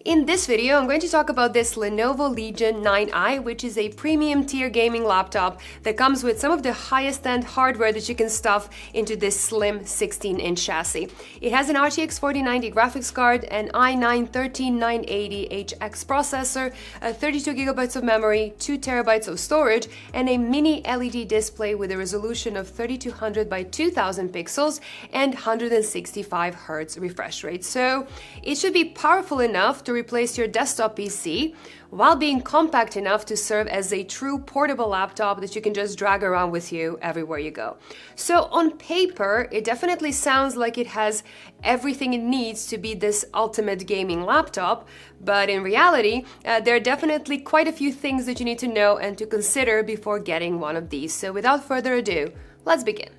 In this video, I'm going to talk about this Lenovo Legion 9i, which is a premium tier gaming laptop that comes with some of the highest end hardware that you can stuff into this slim 16-inch chassis. It has an RTX 4090 graphics card, an i9-13980HX processor, 32 gigabytes of memory, 2 terabytes of storage, and a mini LED display with a resolution of 3200 by 2000 pixels and 165 Hz refresh rate. So it should be powerful enough to replace your desktop PC while being compact enough to serve as a true portable laptop that you can just drag around with you everywhere you go. So on paper, it definitely sounds like it has everything it needs to be this ultimate gaming laptop, but in reality, there are definitely quite a few things that you need to know and to consider before getting one of these. So without further ado, let's begin.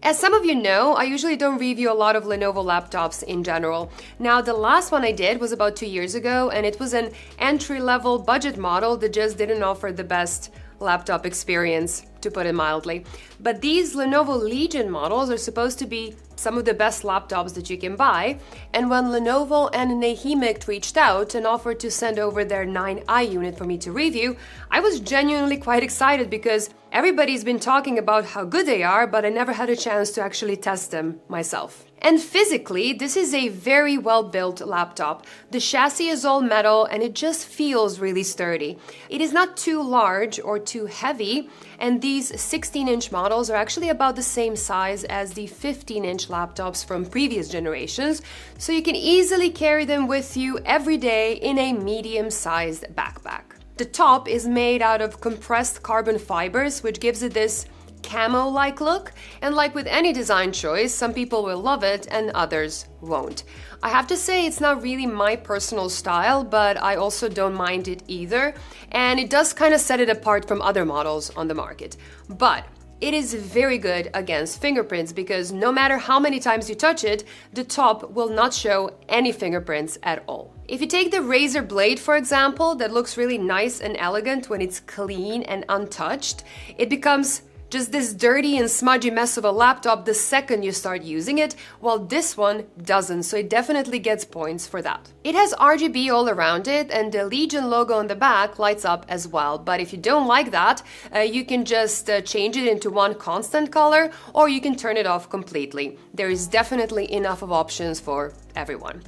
As some of you know, I usually don't review a lot of Lenovo laptops in general. Now, the last one I did was about 2 years ago, and it was an entry-level budget model that just didn't offer the best laptop experience, to put it mildly. But these Lenovo Legion models are supposed to be some of the best laptops that you can buy, and when Lenovo and Nehemict reached out and offered to send over their 9i unit for me to review, I was genuinely quite excited because everybody's been talking about how good they are, but I never had a chance to actually test them myself. And physically, this is a very well-built laptop. The chassis is all metal and it just feels really sturdy. It is not too large or too heavy, and these 16-inch models are actually about the same size as the 15-inch laptops from previous generations, so you can easily carry them with you every day in a medium-sized backpack. The top is made out of compressed carbon fibers, which gives it this camo-like look, and like with any design choice, some people will love it and others won't. I have to say it's not really my personal style, but I also don't mind it either, and it does kind of set it apart from other models on the market. But it is very good against fingerprints because no matter how many times you touch it, the top will not show any fingerprints at all. If you take the Razer blade, for example, that looks really nice and elegant when it's clean and untouched, it becomes just this dirty and smudgy mess of a laptop the second you start using it, while this one doesn't, so it definitely gets points for that. It has RGB all around it, and the Legion logo on the back lights up as well, but if you don't like that, you can just change it into one constant color, or you can turn it off completely. There is definitely enough of options for everyone.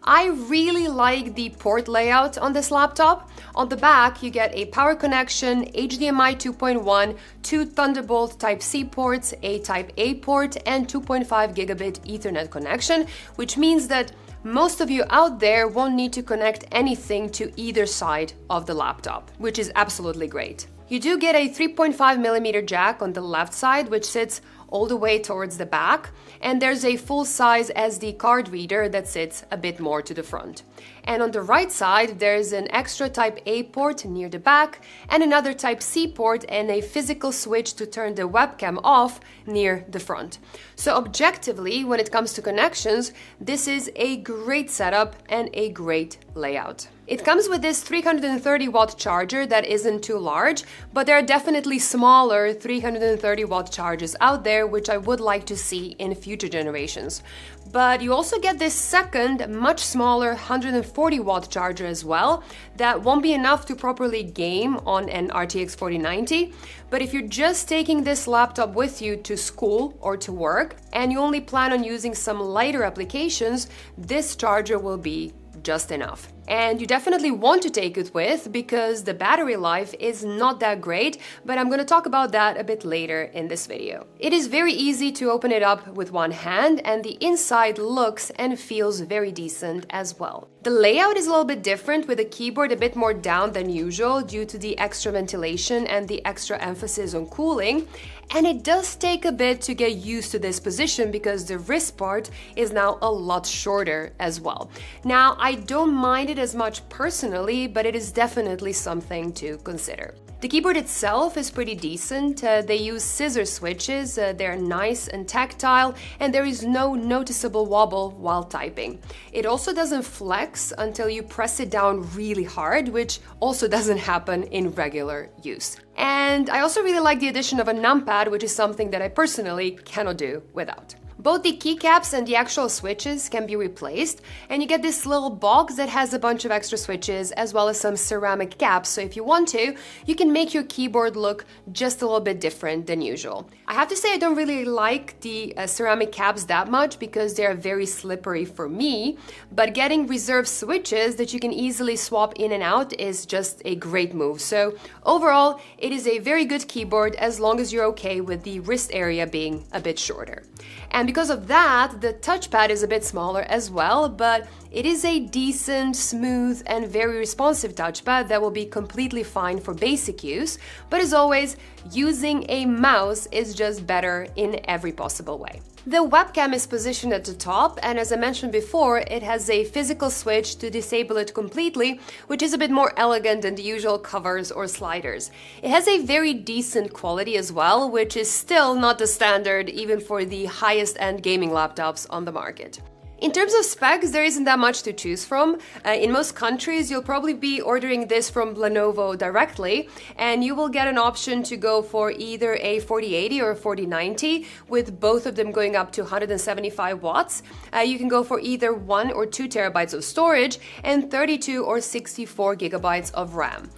I really like the port layout on this laptop. On the back, you get a power connection, HDMI 2.1, 2 Thunderbolt Type-C ports, a Type-A port, and 2.5 gigabit Ethernet connection, which means that most of you out there won't need to connect anything to either side of the laptop, which is absolutely great. You do get a 3.5mm jack on the left side, which sits all the way towards the back, and there's a full-size SD card reader that sits a bit more to the front. And on the right side, there's an extra Type-A port near the back, and another Type-C port and a physical switch to turn the webcam off near the front. So objectively, when it comes to connections, this is a great setup and a great layout. It comes with this 330-watt charger that isn't too large, but there are definitely smaller 330-watt chargers out there, which I would like to see in future generations. But you also get this second, much smaller 140-watt charger as well, that won't be enough to properly game on an RTX 4090. But if you're just taking this laptop with you to school or to work, and you only plan on using some lighter applications, this charger will be just enough. And you definitely want to take it with because the battery life is not that great, but I'm going to talk about that a bit later in this video. It is very easy to open it up with one hand, and the inside looks and feels very decent as well. The layout is a little bit different, with the keyboard a bit more down than usual due to the extra ventilation and the extra emphasis on cooling. And it does take a bit to get used to this position because the wrist part is now a lot shorter as well. Now, I don't mind it as much personally, but it is definitely something to consider. The keyboard itself is pretty decent. They use scissor switches, they're nice and tactile, and there is no noticeable wobble while typing. It also doesn't flex until you press it down really hard, which also doesn't happen in regular use. And I also really like the addition of a numpad, which is something that I personally cannot do without. Both the keycaps and the actual switches can be replaced, and you get this little box that has a bunch of extra switches as well as some ceramic caps, so if you want to, you can make your keyboard look just a little bit different than usual. I have to say I don't really like the ceramic caps that much because they're very slippery for me, but getting reserved switches that you can easily swap in and out is just a great move. So overall, it is a very good keyboard as long as you're okay with the wrist area being a bit shorter. And because of that, the touchpad is a bit smaller as well, but it is a decent, smooth, and very responsive touchpad that will be completely fine for basic use. But as always, using a mouse is just better in every possible way. The webcam is positioned at the top, and as I mentioned before, it has a physical switch to disable it completely, which is a bit more elegant than the usual covers or sliders. It has a very decent quality as well, which is still not the standard even for the highest-end gaming laptops on the market. In terms of specs, there isn't that much to choose from. In most countries, you'll probably be ordering this from Lenovo directly, and you will get an option to go for either a 4080 or a 4090, with both of them going up to 175 watts. You can go for either 1 or 2 terabytes of storage and 32 or 64 gigabytes of RAM.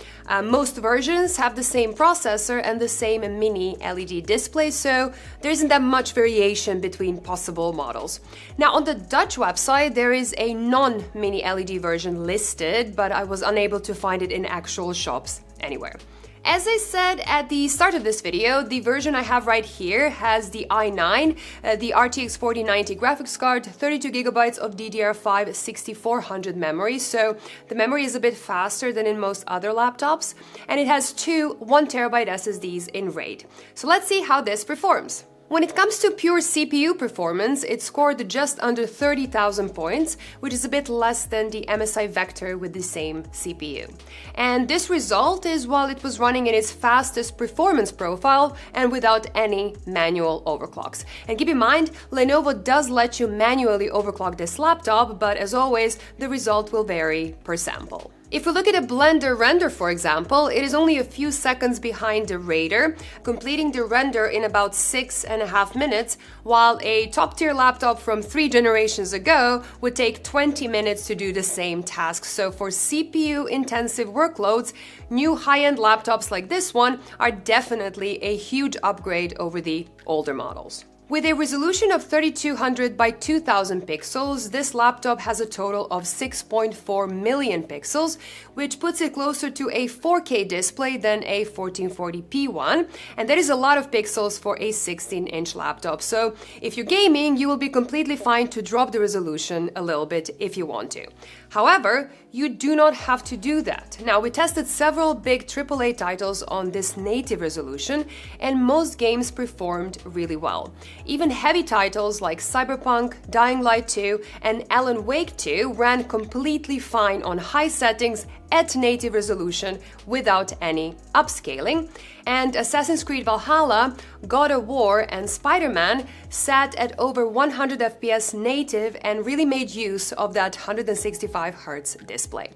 Most versions have the same processor and the same mini LED display, so there isn't that much variation between possible models. Now, on the Dutch website, there is a non-mini LED version listed, but I was unable to find it in actual shops anywhere. As I said at the start of this video, the version I have right here has the i9, the RTX 4090 graphics card, 32 gigabytes of DDR5 6400 memory, so the memory is a bit faster than in most other laptops, and it has two 1 terabyte SSDs in RAID. So let's see how this performs. When it comes to pure CPU performance, it scored just under 30,000 points, which is a bit less than the MSI Vector with the same CPU. And this result is while it was running in its fastest performance profile and without any manual overclocks. And keep in mind, Lenovo does let you manually overclock this laptop, but as always, the result will vary per sample. If we look at a Blender render, for example, it is only a few seconds behind the Raider, completing the render in about 6.5 minutes, while a top-tier laptop from 3 generations ago would take 20 minutes to do the same task. So for CPU-intensive workloads, new high-end laptops like this one are definitely a huge upgrade over the older models. With a resolution of 3200 by 2000 pixels, this laptop has a total of 6.4 million pixels, which puts it closer to a 4K display than a 1440p one, and that is a lot of pixels for a 16-inch laptop. So if you're gaming, you will be completely fine to drop the resolution a little bit if you want to. However, you do not have to do that. Now, we tested several big AAA titles on this native resolution, and most games performed really well. Even heavy titles like Cyberpunk, Dying Light 2, and Alan Wake 2 ran completely fine on high settings at native resolution without any upscaling. And Assassin's Creed Valhalla, God of War, and Spider-Man sat at over 100 FPS native and really made use of that 165Hz display.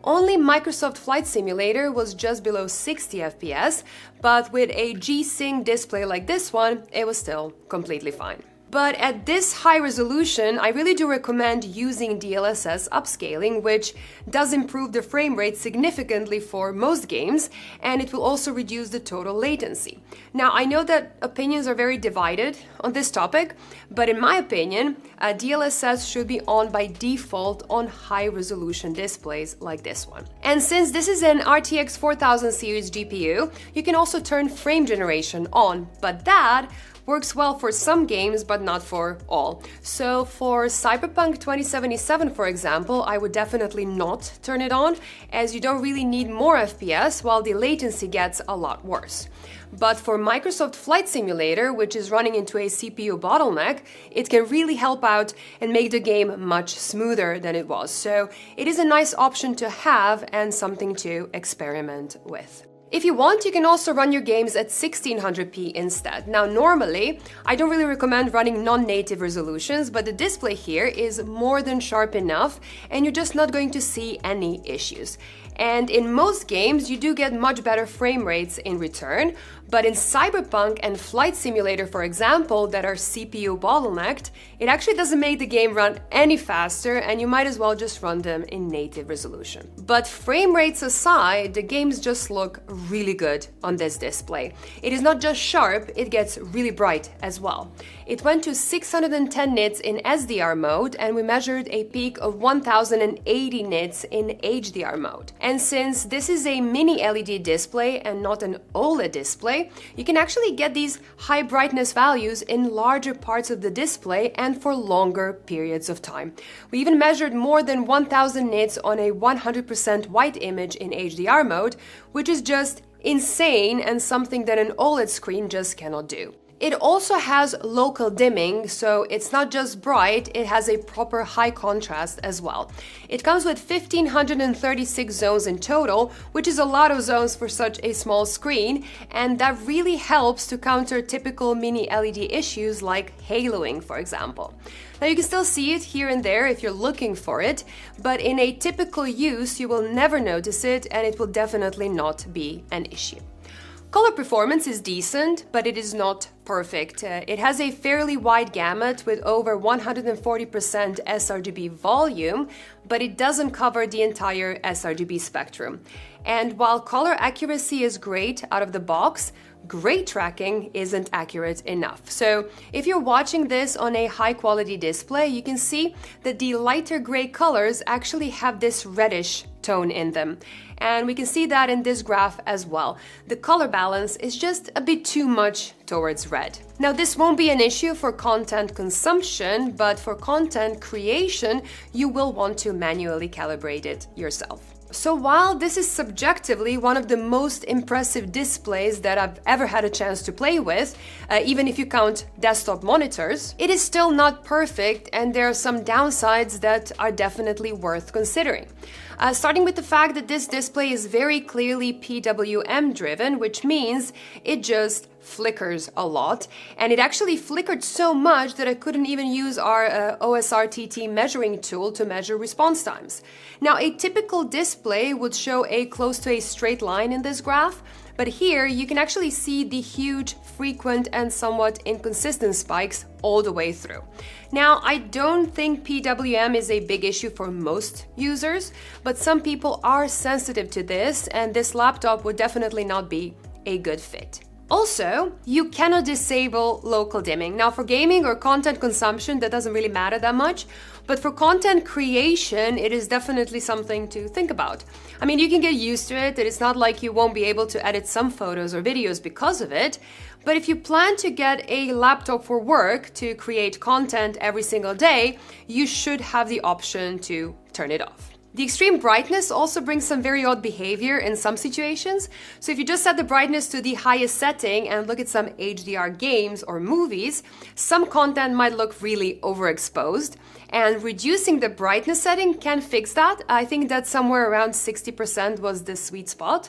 Only Microsoft Flight Simulator was just below 60 FPS, but with a G-Sync display like this one, it was still completely fine. But at this high resolution, I really do recommend using DLSS upscaling, which does improve the frame rate significantly for most games, and it will also reduce the total latency. Now, I know that opinions are very divided on this topic, but in my opinion, DLSS should be on by default on high resolution displays like this one. And since this is an RTX 4000 series GPU, you can also turn frame generation on, but that works well for some games, but not for all. So for Cyberpunk 2077, for example, I would definitely not turn it on, as you don't really need more FPS while the latency gets a lot worse. But for Microsoft Flight Simulator, which is running into a CPU bottleneck, it can really help out and make the game much smoother than it was. So it is a nice option to have and something to experiment with. If you want, you can also run your games at 1600p instead. Now, normally, I don't really recommend running non-native resolutions, but the display here is more than sharp enough, and you're just not going to see any issues. And in most games, you do get much better frame rates in return, but in Cyberpunk and Flight Simulator, for example, that are CPU bottlenecked, it actually doesn't make the game run any faster, and you might as well just run them in native resolution. But frame rates aside, the games just look really good on this display. It is not just sharp, it gets really bright as well. It went to 610 nits in SDR mode, and we measured a peak of 1080 nits in HDR mode. And since this is a mini LED display and not an OLED display, you can actually get these high brightness values in larger parts of the display and for longer periods of time. We even measured more than 1000 nits on a 100% white image in HDR mode, which is just insane and something that an OLED screen just cannot do. It also has local dimming, so it's not just bright, it has a proper high contrast as well. It comes with 1536 zones in total, which is a lot of zones for such a small screen, and that really helps to counter typical mini LED issues like haloing, for example. Now you can still see it here and there if you're looking for it, but in a typical use you will never notice it, and it will definitely not be an issue. Color performance is decent, but it is not perfect. It has a fairly wide gamut with over 140% sRGB volume, but it doesn't cover the entire sRGB spectrum. And while color accuracy is great out of the box, gray tracking isn't accurate enough. So if you're watching this on a high quality display, you can see that the lighter gray colors actually have this reddish tone in them. And we can see that in this graph as well. The color balance is just a bit too much towards red. Now, this won't be an issue for content consumption, but for content creation, you will want to manually calibrate it yourself. So while this is subjectively one of the most impressive displays that I've ever had a chance to play with, even if you count desktop monitors, it is still not perfect, and there are some downsides that are definitely worth considering. Starting with the fact that this display is very clearly PWM driven, which means it just flickers a lot, and it actually flickered so much that I couldn't even use our OSRTT measuring tool to measure response times. Now, a typical display would show a close to a straight line in this graph, but here you can actually see the huge, frequent and somewhat inconsistent spikes all the way through. Now, I don't think PWM is a big issue for most users, but some people are sensitive to this, and this laptop would definitely not be a good fit. Also, you cannot disable local dimming. Now, for gaming or content consumption, that doesn't really matter that much, but for content creation, it is definitely something to think about. I mean, you can get used to it, it's not like you won't be able to edit some photos or videos because of it, but if you plan to get a laptop for work to create content every single day, you should have the option to turn it off. The extreme brightness also brings some very odd behavior in some situations. So if you just set the brightness to the highest setting and look at some HDR games or movies, some content might look really overexposed, and reducing the brightness setting can fix that. I think that somewhere around 60% was the sweet spot.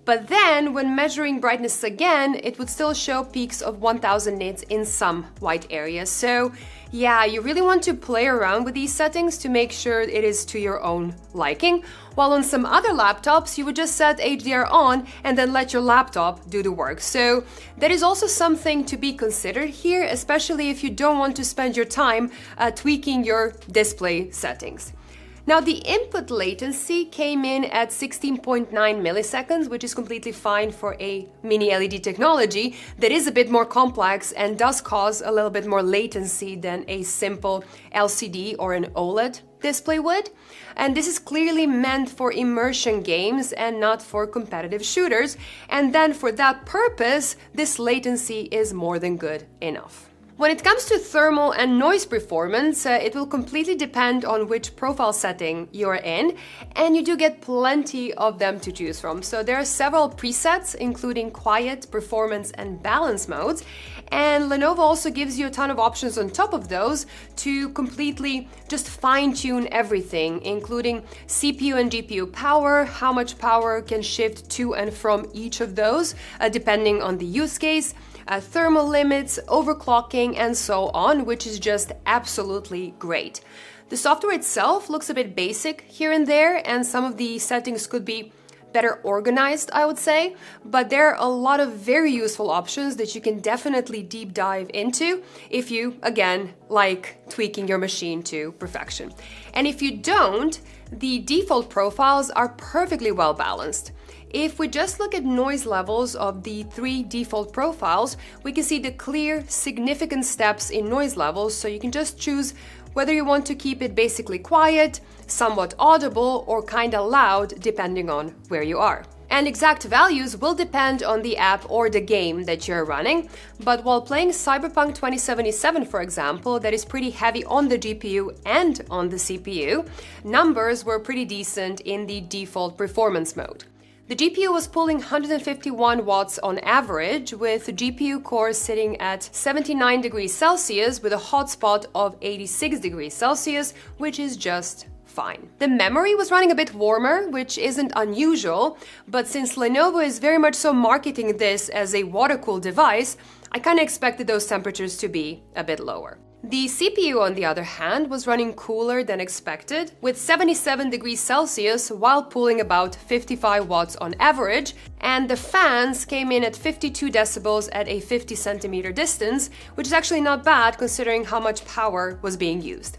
But then, when measuring brightness again, it would still show peaks of 1000 nits in some white areas. So yeah, you really want to play around with these settings to make sure it is to your own liking. While on some other laptops, you would just set HDR on and then let your laptop do the work. So that is also something to be considered here, especially if you don't want to spend your time tweaking your display settings. Now, the input latency came in at 16.9 milliseconds, which is completely fine for a mini LED technology that is a bit more complex and does cause a little bit more latency than a simple LCD or an OLED display would. And this is clearly meant for immersion games and not for competitive shooters. And then for that purpose, this latency is more than good enough. When it comes to thermal and noise performance, it will completely depend on which profile setting you're in, and you do get plenty of them to choose from. So there are several presets, including quiet, performance, and balance modes, and Lenovo also gives you a ton of options on top of those to completely just fine-tune everything, including CPU and GPU power, how much power can shift to and from each of those, depending on the use case, thermal limits, overclocking, and so on, which is just absolutely great. The software itself looks a bit basic here and there, and some of the settings could be better organized, I would say, but there are a lot of very useful options that you can definitely deep dive into if you, again, like tweaking your machine to perfection. And if you don't, the default profiles are perfectly well balanced. If we just look at noise levels of the 3 default profiles, we can see the clear, significant steps in noise levels, so you can just choose whether you want to keep it basically quiet, somewhat audible, or kinda loud, depending on where you are. And exact values will depend on the app or the game that you're running, but while playing Cyberpunk 2077, for example, that is pretty heavy on the GPU and on the CPU, numbers were pretty decent in the default performance mode. The GPU was pulling 151 watts on average, with GPU cores sitting at 79 degrees Celsius with a hotspot of 86 degrees Celsius, which is just fine. The memory was running a bit warmer, which isn't unusual, but since Lenovo is very much so marketing this as a water-cooled device, I kinda expected those temperatures to be a bit lower. The CPU, on the other hand, was running cooler than expected, with 77 degrees Celsius while pulling about 55 watts on average, and the fans came in at 52 decibels at a 50 centimeter distance, which is actually not bad considering how much power was being used.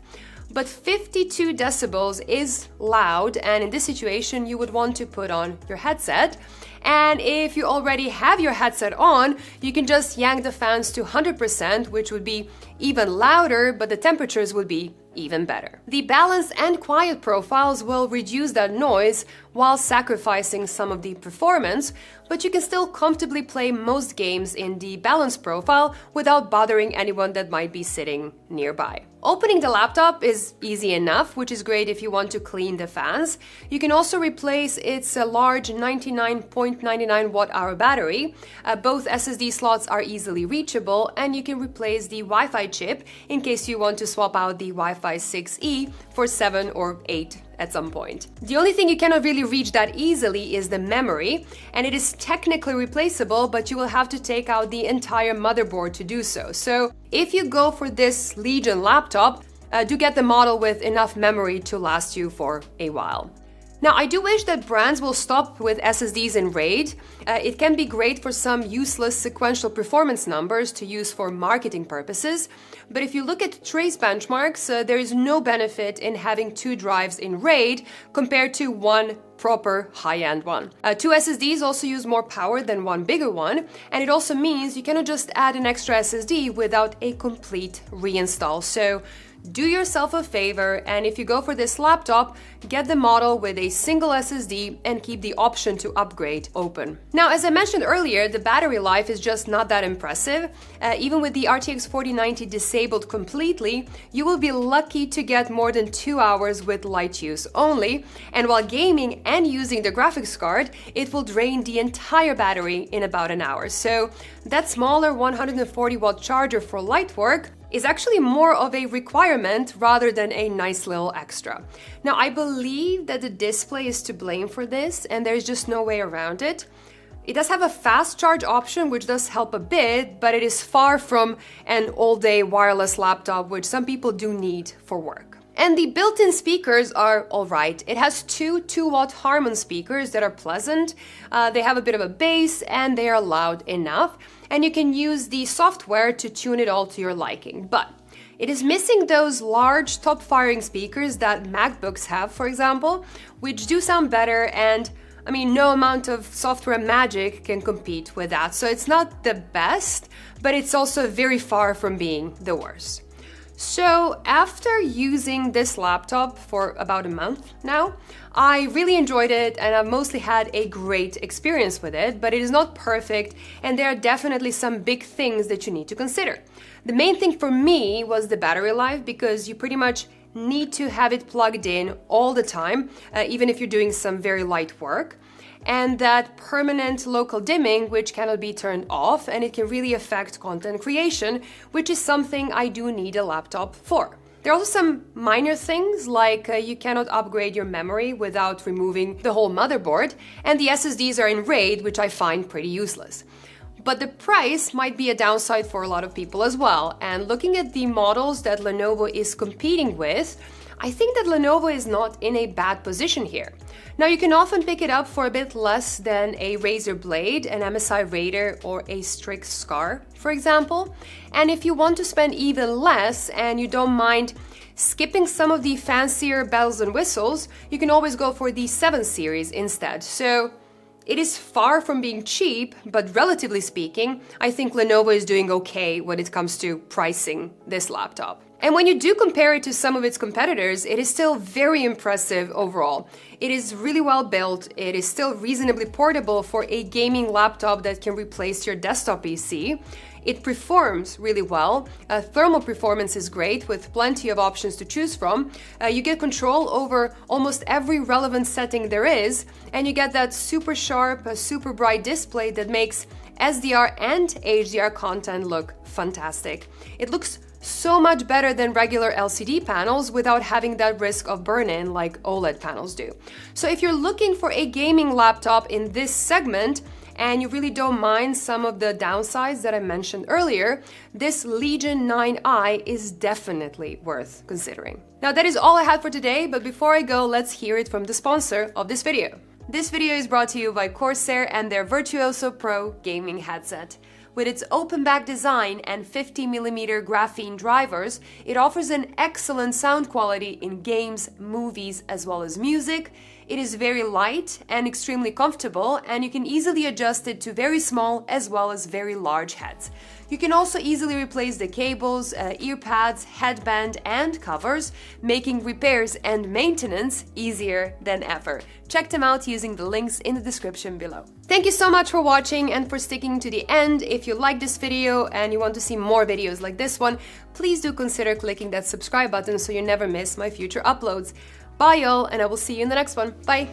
But 52 decibels is loud, and in this situation you would want to put on your headset. And if you already have your headset on, you can just yank the fans to 100%, which would be even louder, but the temperatures would be even better. The balance and quiet profiles will reduce that noise while sacrificing some of the performance, but you can still comfortably play most games in the balance profile without bothering anyone that might be sitting nearby. Opening the laptop is easy enough, which is great if you want to clean the fans. You can also replace its large 99.99 watt-hour battery. Both SSD slots are easily reachable, and you can replace the Wi-Fi chip in case you want to swap out the Wi-Fi 6E for 7 or 8 at some point. The only thing you cannot really reach that easily is the memory, and it is technically replaceable, but you will have to take out the entire motherboard to do so. So if you go for this Legion laptop, do get the model with enough memory to last you for a while. Now, I do wish that brands will stop with SSDs in RAID. It can be great for some useless sequential performance numbers to use for marketing purposes, but if you look at trace benchmarks, there is no benefit in having 2 drives in RAID compared to one proper high-end one. 2 SSDs also use more power than one bigger one, and it also means you cannot just add an extra SSD without a complete reinstall. So do yourself a favor, and if you go for this laptop, get the model with a single SSD and keep the option to upgrade open. Now, as I mentioned earlier, the battery life is just not that impressive. Even with the RTX 4090 disabled completely, you will be lucky to get more than 2 hours with light use only, and while gaming and using the graphics card, it will drain the entire battery in about an hour. So that smaller 140 watt charger for light work is actually more of a requirement rather than a nice little extra. Now, I believe that the display is to blame for this, and there's just no way around it. It does have a fast charge option, which does help a bit, but it is far from an all-day wireless laptop, which some people do need for work. And the built-in speakers are alright. It has 2 2-watt Harman speakers that are pleasant. They have a bit of a bass, and they are loud enough. And you can use the software to tune it all to your liking. But it is missing those large top-firing speakers that MacBooks have, for example, which do sound better, and I mean, no amount of software magic can compete with that. So it's not the best, but it's also very far from being the worst. So after using this laptop for about a month now, I really enjoyed it and I've mostly had a great experience with it, but it is not perfect and there are definitely some big things that you need to consider. The main thing for me was the battery life, because you pretty much need to have it plugged in all the time, even if you're doing some very light work. And that permanent local dimming, which cannot be turned off, and it can really affect content creation, which is something I do need a laptop for. There are also some minor things, like you cannot upgrade your memory without removing the whole motherboard, and the SSDs are in RAID, which I find pretty useless. But the price might be a downside for a lot of people as well, and looking at the models that Lenovo is competing with, I think that Lenovo is not in a bad position here. Now, you can often pick it up for a bit less than a Razer Blade, an MSI Raider, or a Strix Scar, for example. And if you want to spend even less and you don't mind skipping some of the fancier bells and whistles, you can always go for the 7 series instead. So it is far from being cheap, but relatively speaking, I think Lenovo is doing okay when it comes to pricing this laptop. And when you do compare it to some of its competitors, it is still very impressive overall. It is really well built, it is still reasonably portable for a gaming laptop that can replace your desktop PC. It performs really well. Thermal performance is great with plenty of options to choose from. You get control over almost every relevant setting there is, and you get that super sharp, super bright display that makes SDR and HDR content look fantastic. It looks so much better than regular LCD panels without having that risk of burn-in like OLED panels do. So if you're looking for a gaming laptop in this segment, and you really don't mind some of the downsides that I mentioned earlier, this Legion 9i is definitely worth considering. Now that is all I had for today, but before I go, let's hear it from the sponsor of this video. This video is brought to you by Corsair and their Virtuoso Pro gaming headset. With its open back design and 50mm graphene drivers, it offers an excellent sound quality in games, movies, as well as music. It is very light and extremely comfortable, and you can easily adjust it to very small as well as very large heads. You can also easily replace the cables, ear pads, headband, and covers, making repairs and maintenance easier than ever. Check them out using the links in the description below. Thank you so much for watching and for sticking to the end. If you like this video and you want to see more videos like this one, please do consider clicking that subscribe button so you never miss my future uploads. Bye y'all, and I will see you in the next one. Bye!